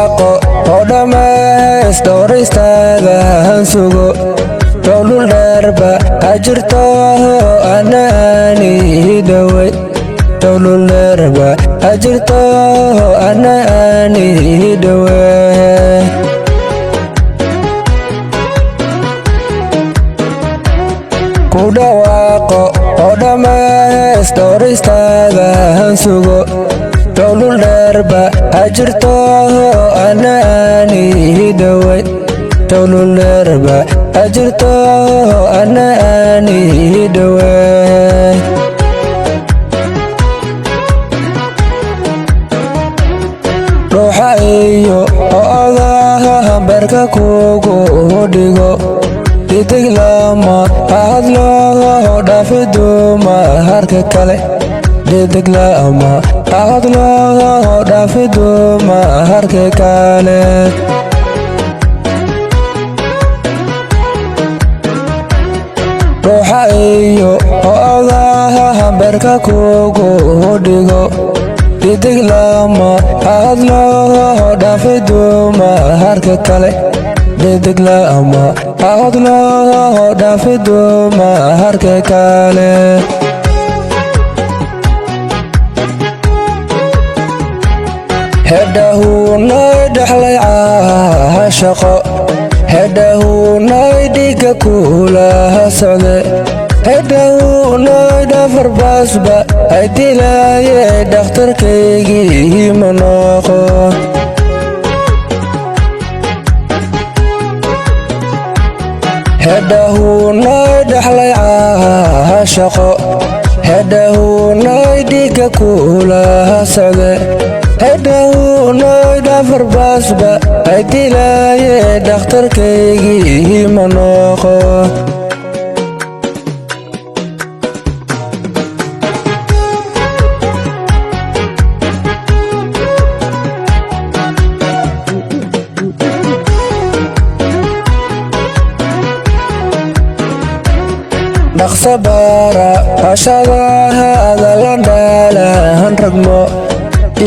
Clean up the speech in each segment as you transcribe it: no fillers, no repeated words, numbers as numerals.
dhawaaqo oo dhammays dhowraystaada han sugo dhowlul dheerba ha jirto anaani dhowey dhowlul dheerba ha jirto anaani dhowey ku dhawaaqo oo dhammays dhowraystaada han sugo dhowlul dheerba ha jirto anaani dhowey dhowlul dheerba ha jirto anaani dhowey ruuxa iyo odaha beerka kugu dhigo didig lama hadlo dhaafi duuma harka kale didig lama hadlo dhaafi duuma harka kale ruuxa iyo odaha beerka kugu dhigo didig lama hadlo dhaafi duuma harka kale didig lama hadlo dhaafi duuma harka kale hedahunay dhaxlay caashaqo hedahunay dhiga kulaha socde hedahunay dhafarbaasba ay dilaaye dhakhtarkaygii ma noqo hedahunay dhaxlay caashaqo hedahunay dhiga kulaha socde hedahunay dhafarbaasba ay dilaaye dhakhtarkaygii ma noqo dhaqsa baara hashadaada la dhaalahan ragmo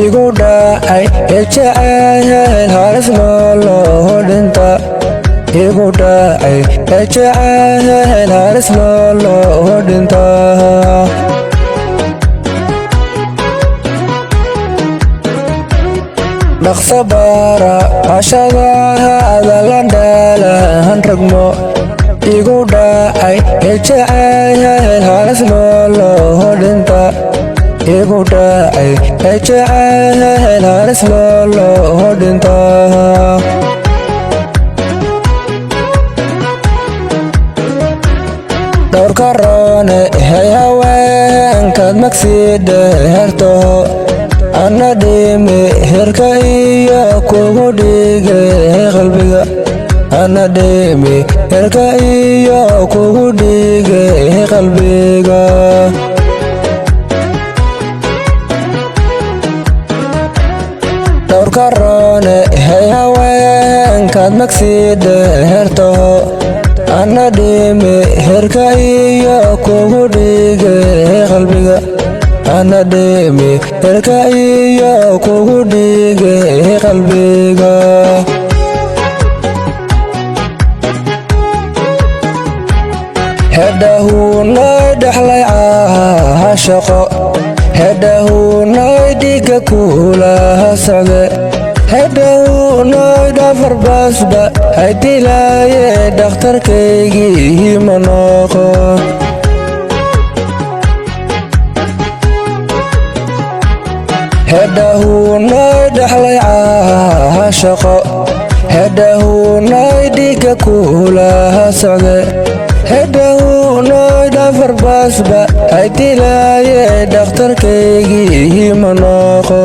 igu dhacay jacayl halis nooloo dhinta igu dhacay jacayl halis nooloo dhinta dhaqsa baara hashadaada la dhaalahan ragmo igu dhacay jacayl halis nooloo dhinta igu dhacay jacayl halis nooloo dhinta dhowrka roone hay haweenkaad magsiidhe hertaho ana dhimi hirka iyo kugu dhige qalbiga ana dhimi hirka iyo kugu dhige qalbiga dhowrka roone hay haweenkaad magsiidhe hertaho ana dhimi hirka iyo kugu dhige qalbiga ana dhimi hirka iyo kugu dhige qalbiga hedahunay dhaxlay caashaqo hedahunay dhiga kulaha socde hedahunay dhafarbaasba ay dilaaye dhakhtarkaygii ma noqo hedahunay dhaxlay caashaqo hedahunay dhiga kulaha socde hedahunay dhafarbaasba ay dilaaye dhakhtarkaygii ma noqo